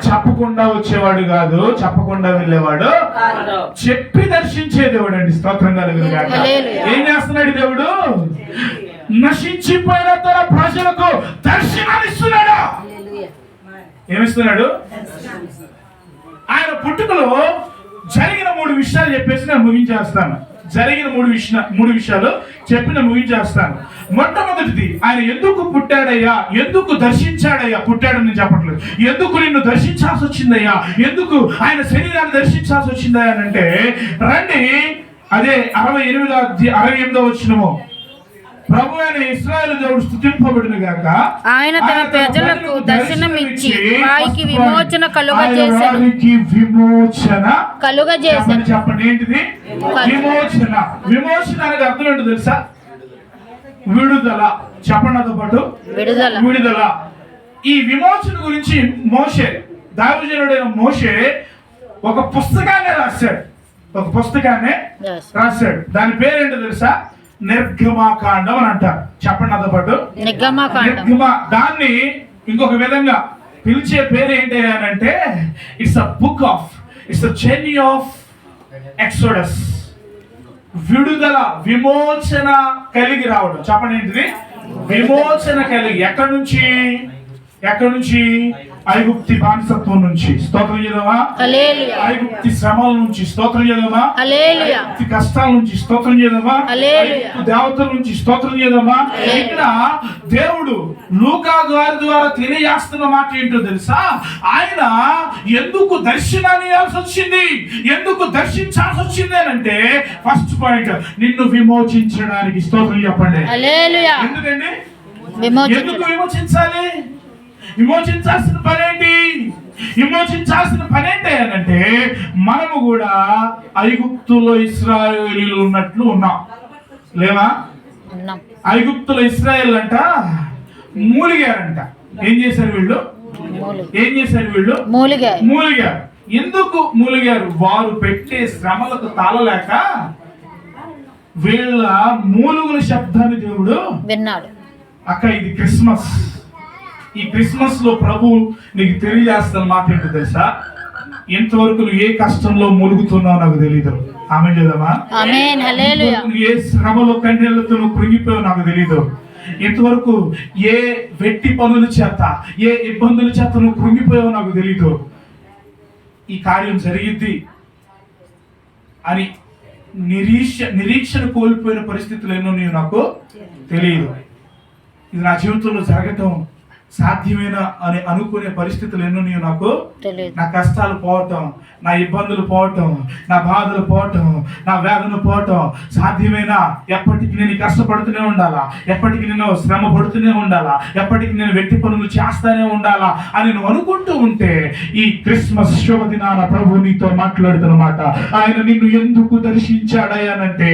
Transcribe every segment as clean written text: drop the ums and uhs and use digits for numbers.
చెప్పకుండా వచ్చేవాడు కాదు, చెప్పకుండా వెళ్ళేవాడు, చెప్పి దర్శించే దేవుడు అండి. స్తోత్రం కలుగును గాక. ఏం చేస్తున్నాడు దేవుడు? నశించిపోయిన తన ప్రజలకు దర్శనాన్ని ఇస్తున్నాడు. ఏమిస్తున్నాడు? ఆయన పుట్టుకలో జరిగిన 3 విషయాలు చెప్పేసి నేను ముగించేస్తాను. జరిగిన 3 విషయాలు చెప్పి నేను ముగించేస్తాను. మొట్టమొదటిది, ఆయన ఎందుకు పుట్టాడయ్యా, ఎందుకు దర్శించాడయ్యా? పుట్టాడని చెప్పట్లేదు, ఎందుకు నిన్ను దర్శించాల్సి వచ్చిందయ్యా, ఎందుకు ఆయన శరీరాన్ని దర్శించాల్సి వచ్చిందయ్యా అంటే, రండి అదే 68వ వచనము. ప్రభు అయిన ఇశ్రాయేలు దేవుడు స్తుతింపబడును గాక. ఆయన తన ప్రజలకు దర్శనమిచ్చి వారికి విమోచన కలుగజేసెను. చెప్పండి ఏంటిది విమోచన? విమోచన అనేది అర్థం ఏంటో తెలుసా? విడుదల. చెప్పండి నాతో పాటు, విడుదల. ఈ విమోచన గురించి మోషే, దైవజనుడైన మోషే ఒక పుస్తకాన్ని రాశాడు. దాని పేరేంటో తెలుసా? నిర్గమాకాండం అని అంటారు. చెప్పండి నాతో పాటు, దాన్ని ఇంకొక విధంగా పిలిచే పేరు ఏంటి అని అంటే, it's a journey of exodus. విడుదల, విమోచన కలిగి రావడం. చెప్పండి ఏంటిది? విమోచన కలిగి. ఎక్కడి నుంచి? ఐగుప్తి బానిసత్వం నుంచి. స్తోత్రం చేద్దామా? ఐగుప్తి శ్రమల నుంచి. స్తోత్రం చేద్దామా? ఐగుప్తి కష్టాల నుంచి. స్తోత్రం చేద్దామా? ఐగుప్తి దేవతల నుంచి. స్తోత్రం చేద్దామా? ఇక్కడ దేవుడు లూకా గారి ద్వారా తెలియజేస్తున్న మాట ఏంటో తెలుసా? ఆయన ఎందుకు దర్శనాన్ని ఇవ్వాల్సి వచ్చింది, ఎందుకు దర్శించాల్సి వచ్చింది అని అంటే, ఫస్ట్ పాయింట్, నిన్ను విమోచించడానికి. స్తోత్రం చెప్పండి. ఎందుకండి? ఎందుకు విమోచించాలి? విమోచించాల్సిన పని ఏంటి అంటే, మనము కూడా ఐగుప్తులో ఇశ్రాయేలీలు ఉన్నట్లు ఉన్నాం. లేవా? ఐగుప్తులో ఇశ్రాయేల్ అంట మూలిగారంట. ఏం చేశారు వీళ్ళు? మూలిగారు. ఎందుకు మూలిగారు? వారు పెట్టే శ్రమలకు తాళలేక వీళ్ళ మూలుగుల శబ్దాన్ని దేవుడు విన్నాడు. అక్క, ఇది క్రిస్మస్. ఈ క్రిస్మస్ లో ప్రభు నీకు తెలియజేస్తున్న మాట ఏంటో తెలుసా? ఎంతవరకు నువ్వు ఏ కష్టంలో ములుగుతున్నావు నాకు తెలీదు. ఆమె చేద్దామా? ఏ శ్రమలో కన్నీళ్లతో నువ్వు కృంగిపోయావు నాకు తెలీదు. ఇంతవరకు ఏ వెట్టి పనుల చేత, ఏ ఇబ్బందుల చేత నువ్వు కృంగిపోయావు నాకు తెలీదు. ఈ కార్యం జరిగిద్ది అని నిరీక్షణ కోల్పోయిన పరిస్థితులు ఎన్నో నీవు నాకు తెలియదు. ఇది నా జీవితంలో జరగటం సాధ్యమేనా అని అనుకునే పరిస్థితులు ఎన్నో నీవు నాకు. నా కష్టాలు పోవటం, నా ఇబ్బందులు పోవటం, నా బాధలు పోవటం, నా వేదన పోవటం సాధ్యమేనా? ఎప్పటికీ నేను కష్టపడుతూనే ఉండాలా? ఎప్పటికీ నేను శ్రమ పడుతూనే ఉండాలా? ఎప్పటికీ నేను వ్యక్తి పనులు చేస్తానే ఉండాలా అని నువ్వు అనుకుంటూ ఉంటే, ఈ క్రిస్మస్ శుభదినాన ప్రభు నీతో మాట్లాడుతున్నమాట. ఆయన నిన్ను ఎందుకు దర్శించాడయ్యానంటే,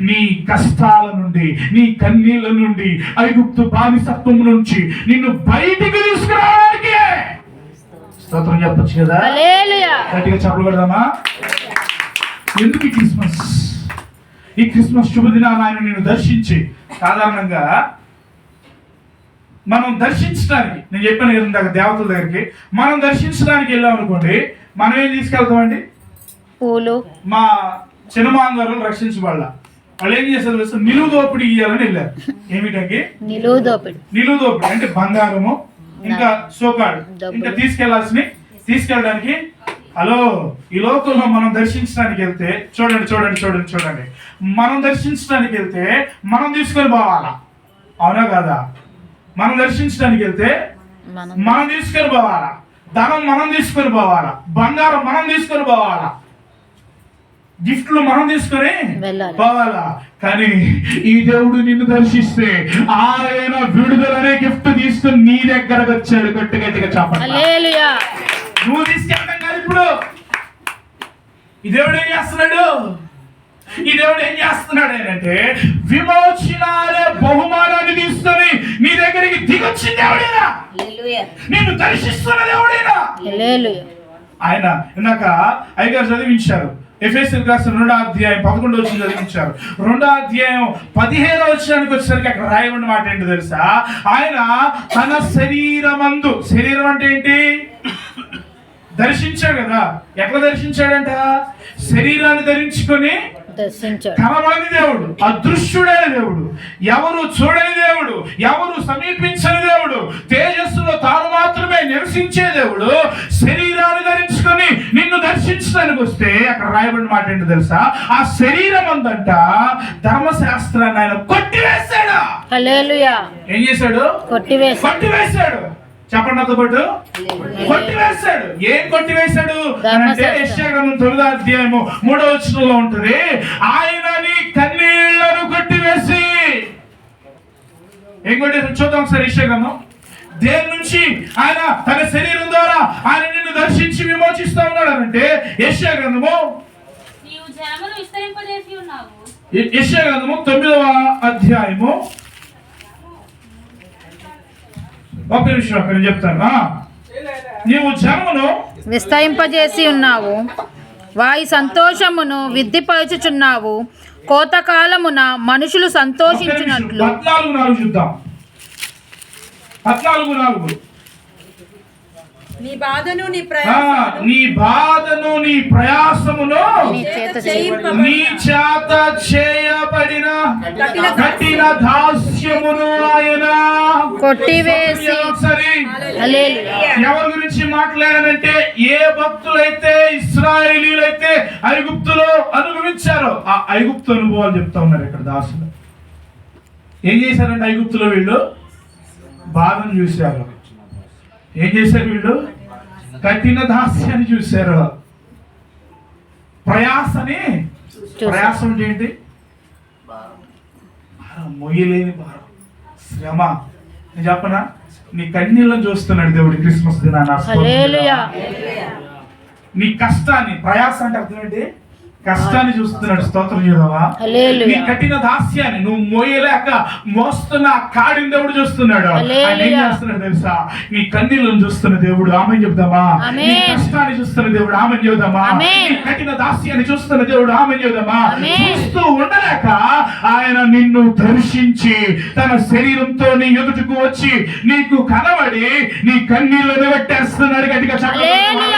నీ కష్టాల నుండి, నీ కన్నీళ్ళ నుండి, ఐగుప్తు బానిసత్వం నుంచి నిన్ను బయటికి తీసుకురావడానికి. స్తోత్రం చెప్పొచ్చు కదా? గట్టిగా చెప్పలు పెడదామా? ఎందుకు ఈ క్రిస్మస్ శుభదినాన్ని ఆయన నిన్ను దర్శించి, సాధారణంగా మనం దర్శించడానికి, నేను చెప్పాను కదా ఇందాక దేవతల దగ్గరికి మనం దర్శించడానికి వెళ్ళాం అనుకోండి, మనం ఏం తీసుకెళ్తామండి? పూలు. మా చిన్నమాంగారు రక్షించబడాల, వాళ్ళు ఏం చేస్తారు తెలుసు? నిలువు దోపిడీ ఇయ్యాలని వెళ్ళారు. ఏమిటంటే నిలువు దోపిడీ అంటే బంగారము, ఇంకా సోకాడు, ఇంకా తీసుకెళ్ళడానికి. హలో, ఈ లోకంలో మనం దర్శించడానికి వెళ్తే చూడండి, మనం దర్శించడానికి వెళ్తే మనం తీసుకొని పోవాలా? అవునా కదా? మనం దర్శించడానికి వెళ్తే మనం తీసుకొని పోవాలా? ధనం మనం తీసుకొని పోవాలా? బంగారం మనం తీసుకొని పోవాలా? గిఫ్ట్లు మనం తీసుకొని పోవాలా? కానీ ఈ దేవుడు నిన్ను దర్శిస్తే ఆయన విడుదలనే గిఫ్ట్ తీసుకుని నీ దగ్గరకు వచ్చాడు. గట్టిగా చెప్పండి. నువ్వు తీసుకెళ్ళడం కాదు. ఇప్పుడు ఈ దేవుడు ఏం చేస్తున్నాడు అంటే, విమోచనాలే బహుమానాన్ని తీసుకొని నీ దగ్గరికి దిగొచ్చిన దేవుడేనా? నిన్ను దర్శిస్తున్న దేవుడేనా? ఆయన ఇందాక అయ్యగారు చదివించారు. ఎఫెసీయులకు రాసిన 2వ అధ్యాయం 11వ వచనం చదివించారు. 2వ అధ్యాయం 15వ వచనానికి వచ్చేసరికి అక్కడ రాయబడిన మాట ఏంటో తెలుసా? ఆయన తన శరీరం అంటే ఏంటి? దర్శించాడు కదా. ఎట్లా దర్శించాడంట? శరీరాన్ని ధరించుకొని దర్శించాడు. కనబడని దేవుడు, అదృశ్యుడైన దేవుడు, ఎవరు చూడని దేవుడు, ఎవరు సమీపించని దేవుడు, తేజస్సులో తాను మాత్రమే నివసించే దేవుడు శరీరాన్ని ధరించుకొని నిన్ను దర్శించడానికి వస్తే అక్కడ రాయబడిన మాట ఏంటో తెలుసా? ఆ శరీరం అందంట ధర్మశాస్త్రాన్ని ఆయన కొట్టివేశాడు. హల్లెలూయా. ఏం చేశాడు? కొట్టివేశాడు. చెప్పండి నాతో పాటు, కొట్టివేశాడు. ఏం కొట్టివేశాడు అంటే యెషయా గ్రంథం 9వ అధ్యాయము 3వ వచనంలో ఉంటుంది, ఆయన నీ కన్నీళ్లను కొట్టివేసి. ఏం కొట్టేసి చూద్దాం ఒకసారి యెషయా గ్రంథం. దేని నుంచి? ఆయన తన శరీరం ద్వారా ఆయన నిన్ను దర్శించి విమోచిస్తా ఉన్నాడు అంటే యెషయా గ్రంథము యెషయా గ్రంథము 9వ అధ్యాయము. ఒక నిమిషం అక్కడ చెప్తాను. నీవు జనమును విస్తరింపజేసి ఉన్నావు, వారి సంతోషమును వృద్ధిపరచుచున్నావు, కోతకాలమున మనుషులు సంతోషించినట్లు. 14:4 చూద్దాం. 14:4 నీ బాధను నీ ప్రయాసమును నీ చేత చేయబడిన కఠిన దాస్యమును ఆయన కొట్టివేసి. ఎవరి గురించి మాట్లాడానంటే ఏ భక్తులైతే ఇశ్రాయేలీయులైతే ఐగుప్తులో అనుభవించారో ఆ ఐగుప్తు అనుభవాలు చెప్తా ఉన్నారు ఇక్కడ దాసులు. ఏం చేశారంటే ఐగుప్తులో వీళ్ళు బాధను చూశారు. ఏం చేశారు వీళ్ళు? కఠిన దాస్యాన్ని చూశారు. ప్రయాసం ఏంటి? మొయ్యలేని భారం, శ్రమ. నేను చెప్పనా, నీ కన్నీళ్ళని చూస్తున్నాడు దేవుడు క్రిస్మస్ దినాన. నీ కష్టాన్ని, ప్రయాస అంటే అర్థం ఏంటి? కష్టాన్ని చూస్తున్నాడు. స్తోత్రం చేద్దామా? నీ కఠిన దాస్యాన్ని నువ్వు మోయలేక మోస్తున్న కాడిని దేవుడు చూస్తున్నాడు. ఆయన ఏం చేస్తున్నాడు తెలుసా? నీ కన్నీళ్ళను చూస్తున్న దేవుడు. ఆమె చెప్దామా? నీ కష్టాన్ని చూస్తున్న దేవుడు. ఆమె చెబుదామా? నీ కఠిన దాస్యాన్ని చూస్తున్న దేవుడు. ఆమె చెబుదామా? చూస్తూ ఉండలేక ఆయన నిన్ను దర్శించి తన శరీరంతో నీ ఎదుటకు వచ్చి నీకు కనబడి నీ కన్నీళ్ళను పెట్టేస్తున్నాడు. గట్టిగా చెప్పండి.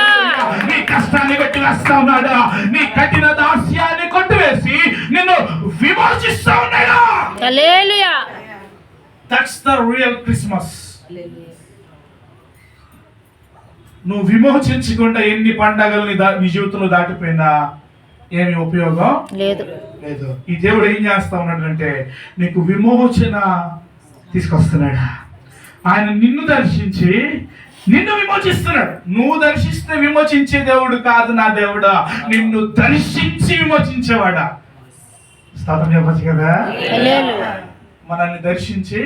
నీ కష్టాన్ని కొట్టి వేస్తా ఉన్నాడు. నీ కఠిన దాస్యాన్ని కొట్టివేసి నిన్ను విమోచిస్తా ఉన్నాడు. Hallelujah. That's the real Christmas. నువ్వు విమోచించకుండా ఎన్ని పండగల్ని నీ జీవితంలో దాటిపోయినా ఏమి ఉపయోగం లేదు. ఈ దేవుడు ఏం చేస్తా ఉన్నాడంటే నీకు విమోచన తీసుకొస్తున్నాడు. ఆయన నిన్ను దర్శించి నిన్ను విమోచిస్తున్నాడు. నువ్వు దర్శిస్తే విమోచించే దేవుడు కాదు నా దేవుడా, నిన్ను దర్శించి విమోచించేవాడా. స్తోత్రం చెప్పచ్చు కదా. మనల్ని దర్శించి